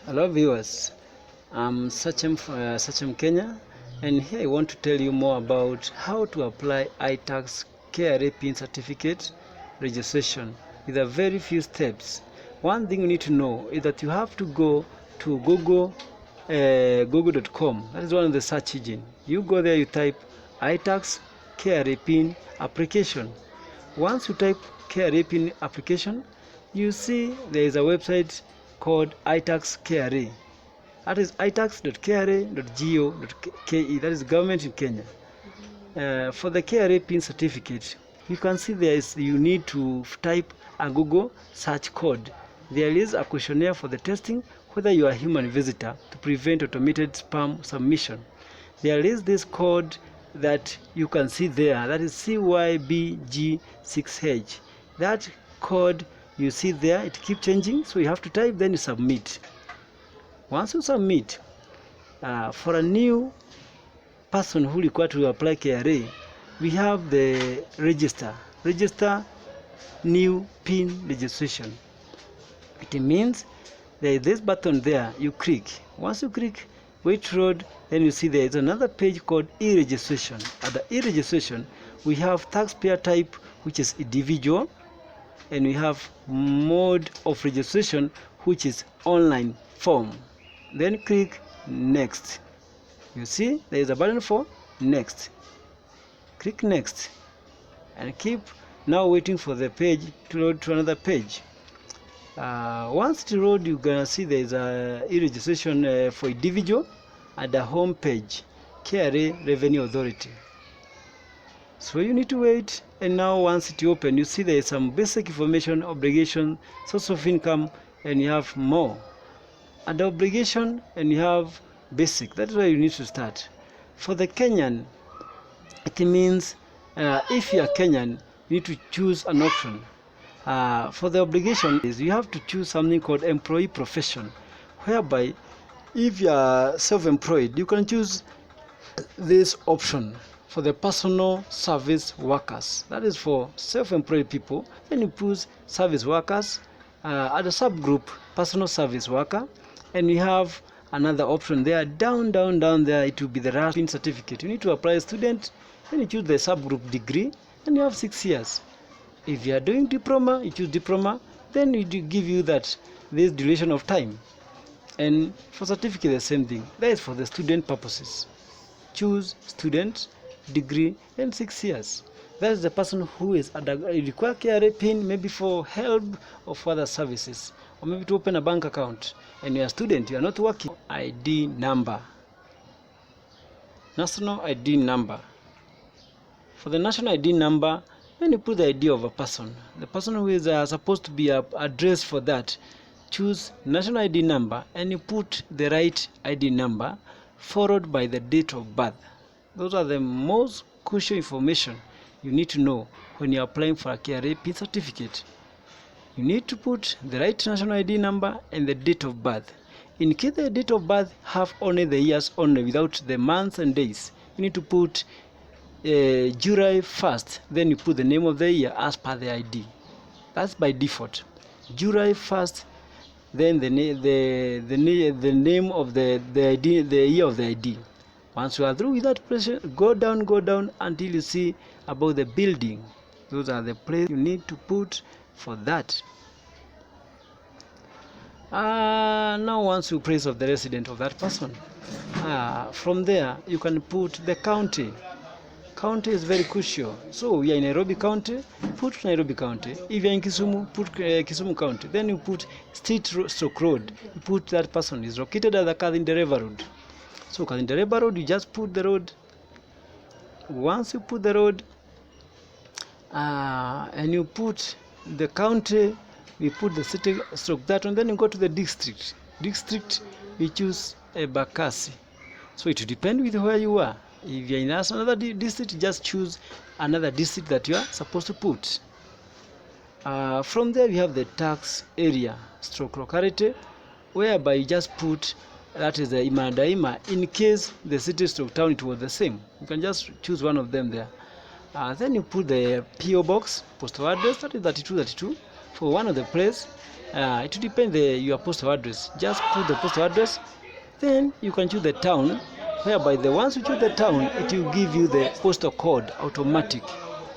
Hello viewers, I'm Sachem, Sachem Kenya, and here I want to tell you more about how to apply iTax KRA PIN certificate registration with a very few steps. One thing you need to know is that you have to go to google.com. That is one of the search engine. You go there, you type iTax KRA PIN application. Once you type KRA PIN application, you see there is a website called iTax KRA. That is itax.kra.go.ke. That is government in Kenya. For the KRA PIN certificate, you can see you need to type a Google search code. There is a questionnaire for the testing whether you are a human visitor to prevent automated spam submission. There is this code that you can see there, that is CYBG6H. That code you see there, it keeps changing, so you have to type, then you submit. Once you submit, for a new person who require to apply KRA, we have the register new PIN registration. It means there is this button there, you click. Once you click wait road, then you see there is another page called e-registration. At the e-registration, we have taxpayer type, which is individual, and we have mode of registration, which is online form. Then click next. You see there is a button for next. Click next and keep now waiting for the page to load to another page. Once it loads, you're gonna see there is a e-registration for individual at the home page, KRA Revenue Authority. So you need to wait, and now once it opens, you see there is some basic information, obligation, source of income, and you have more. At the obligation, and you have basic. That's where you need to start. For the Kenyan, it means if you are Kenyan, you need to choose an option. For the obligation, you have to choose something called employee profession, whereby if you are self-employed, you can choose this option. For the personal service workers, that is for self-employed people, then you put service workers at the subgroup personal service worker, and we have another option there down there. It will be the PIN certificate. You need to apply a student, then you choose the subgroup degree, and you have 6 years. If you are doing diploma, you choose diploma, then it will give you this duration of time. And for certificate, the same thing. That is for the student purposes. Choose student, degree, and 6 years. That is the person who is require KRA PIN, maybe for help or for other services, or maybe to open a bank account. And you are a student, you are not working. ID number, national ID number. For the national ID number, then you put the ID of a person. The person who is supposed to be addressed for that. Choose national ID number, and you put the right ID number followed by the date of birth. Those are the most crucial information you need to know when you are applying for a KRA PIN certificate. You need to put the right national ID number and the date of birth. In case the date of birth have only the years only without the months and days, you need to put July 1st. Then you put the name of the year as per the ID. That's by default. July 1st. Then the name of the ID, the year of the ID. Once you are through with that pressure, go down until you see about the building. Those are the places you need to put for that. Now once you place of the resident of that person, from there you can put the county. County is very crucial. So we are in Nairobi County, put Nairobi County. If you are in Kisumu, put Kisumu County. Then you put street stroke road. You put that person is located at the Kathindereva Road. So Kathindereva Road, you just put the road. Once you put the road, and you put the county, we put the city stroke that one. Then you go to the district. District, we choose Bakasi. So it will depend with where you are. If you are in another district, just choose another district that you are supposed to put. From there, we have the tax area stroke locality, whereby you just put that is the Imadaima. In case the city stroke town it was the same, you can just choose one of them there. Then you put the PO box, postal address, that is 3232 for one of the place. It depends your postal address. Just put the postal address, then you can choose the town, whereby once you choose the town, it will give you the postal code automatic.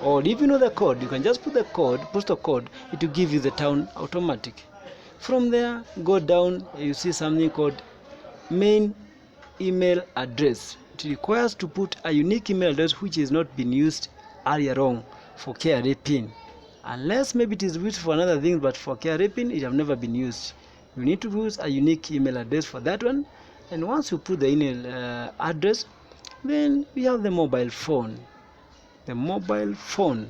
Or if you know the code, you can just put the code, postal code, it will give you the town automatic. From there, go down, you see something called main email address. It requires to put a unique email address which has not been used earlier on for KRA PIN. Unless maybe it is used for another thing, but for KRA PIN, it have never been used. You need to use a unique email address for that one. And once you put the email address, then we have the mobile phone. The mobile phone.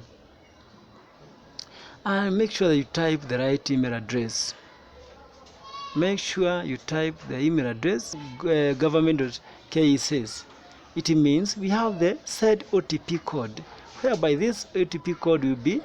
And make sure that you type the right email address. Make sure you type the email address government.ke says. It means we have the said OTP code, whereby this OTP code will be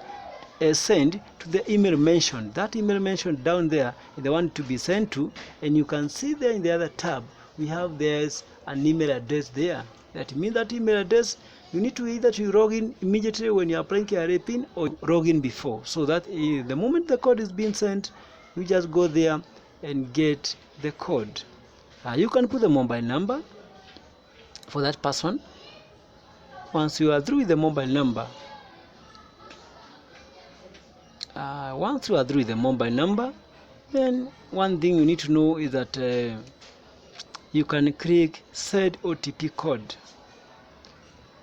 sent to the email mentioned. That email mentioned down there is the one to be sent to, and you can see there in the other tab we have there's an email address there. That means that email address you need to either to log in immediately when you are applying KRA PIN or log in before, so that the moment the code is being sent, you just go there and get the code. You can put the mobile number for that person. Once you are through with the mobile number, then one thing you need to know is that you can click said OTP code.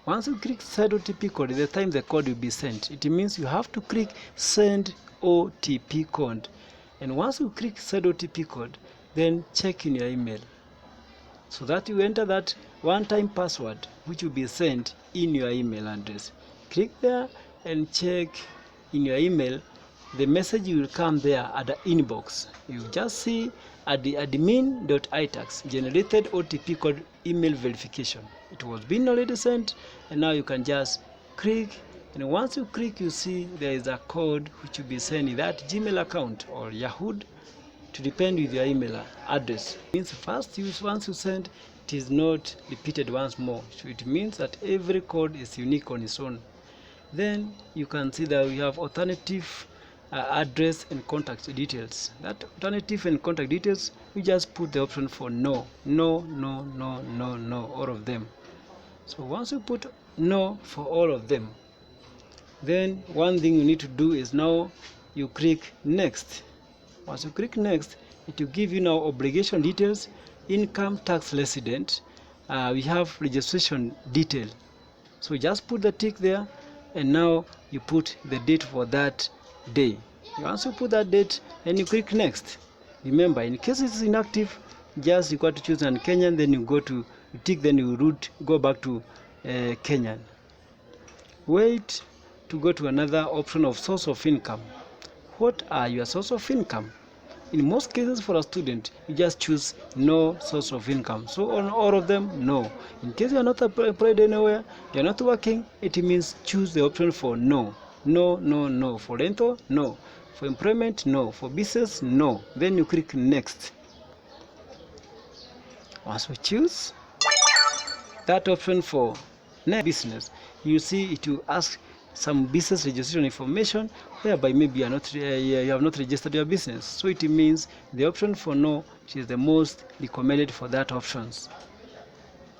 Once you click said OTP code, the time the code will be sent, it means you have to click send OTP code. And once you click send OTP code, then check in your email, so that you enter that one-time password which will be sent in your email address. Click there and check in your email. The message will come there at the inbox. You just see at the admin.itax generated OTP code email verification. It was being already sent, and now you can just click, and once you click, you see there is a code which will be sent in that Gmail account or Yahoo, to depend with your email address. It means first use, once you send, it is not repeated once more. So it means that every code is unique on its own. Then you can see that we have alternative address and contact details. That alternative and contact details, we just put the option for no, all of them. So once you put no for all of them, then one thing you need to do is now you click next. Once you click next, it will give you now obligation details, income tax resident. We have registration detail. So just put the tick there, and now you put the date for that day. Once you put that date, and you click next. Remember, in case it's inactive, just you got to choose an Kenyan, then you go to tick, then you go back to Kenyan. Wait to go to another option of source of income. What are your source of income? In most cases for a student, you just choose no source of income. So on all of them, no. In case you are not employed anywhere, you are not working, it means choose the option for no. No. For rental, no. For employment, no. For business, no. Then you click next. Once you choose that option for next business, you see it will ask some business registration information, whereby maybe you have not registered your business. So it means the option for no is the most recommended for that options.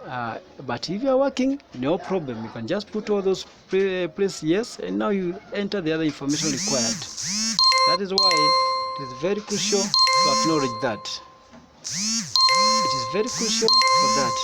But if you are working, no problem. You can just put all those place yes, and now you enter the other information required. That is why it is very crucial to acknowledge that. It is very crucial for that.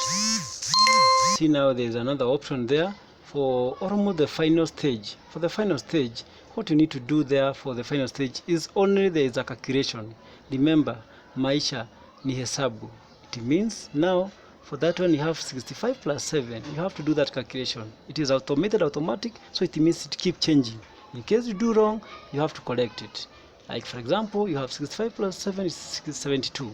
See, now there is another option there for almost the final stage. For the final stage, what you need to do there for the final stage is only there is a calculation. Remember, maisha ni hesabu. It means now for that one you have 65 plus 7. You have to do that calculation. It is automatic, so it means it keeps changing. In case you do wrong, you have to correct it. Like for example, you have 65 plus 7 is 72.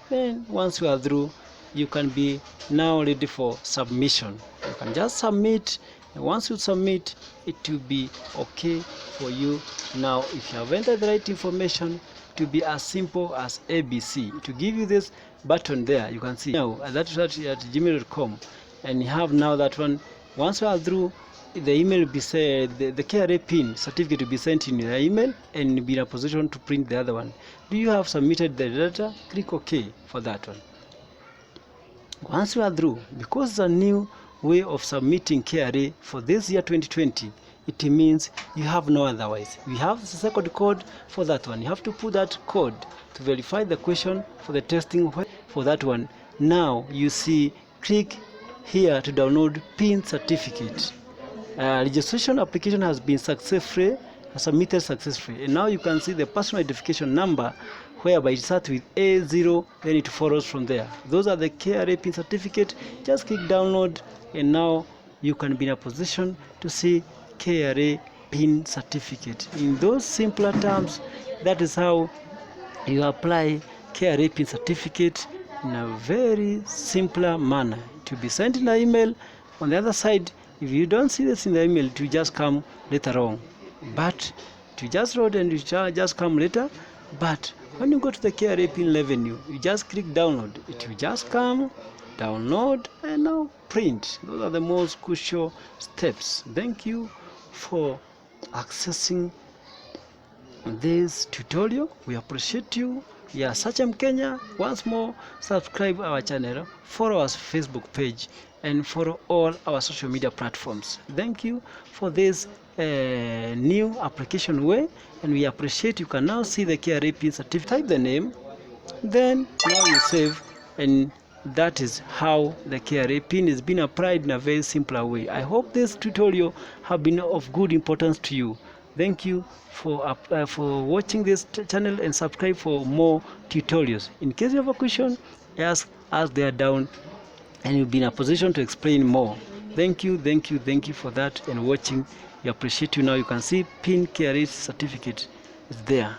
Then once you are through, you can be now ready for submission. You can just submit, and once you submit, it will be okay for you. Now if you have entered the right information, it will be as simple as ABC. To give you this button there, you can see now that's at gmail.com, and you have now that one. Once you are through, the email will be the KRA pin certificate will be sent in your email, and be in a position to print the other one. Do you have submitted the data? Click OK for that one. Once you are through, because it's a new way of submitting KRA for this year 2020, it means you have no otherwise. We have the second code for that one. You have to put that code to verify the question for the testing for that one. Now you see, click here to download PIN certificate. Registration application has been submitted successfully, and now you can see the personal identification number, whereby it starts with A0, then it follows from there. Those are the KRA PIN certificate. Just click download, and now you can be in a position to see KRA PIN certificate. In those simpler terms, that is how you apply KRA PIN certificate in a very simpler manner. It will be sent in the email. On the other side, if you don't see this in the email, it will just come later on. But it will just load and it will just come later. But when you go to the KRA PIN revenue, you just click download. It will just come, download, and now print. Those are the most crucial steps. Thank you for accessing this tutorial. We appreciate you. We are Sachem Kenya. Once more, subscribe our channel, follow our Facebook page, and follow all our social media platforms. Thank you for this new application way, and we appreciate. You can now see the KRA PIN certificate. Type the name, then now you save, and that is how the KRA PIN is being applied in a very simpler way. I hope this tutorial have been of good importance to you. Thank you for watching this channel, and subscribe for more tutorials. In case you have a question, ask there down, and you'll be in a position to explain more. Thank you for that and watching. We appreciate you. Now you can see PIN KRA certificate is there.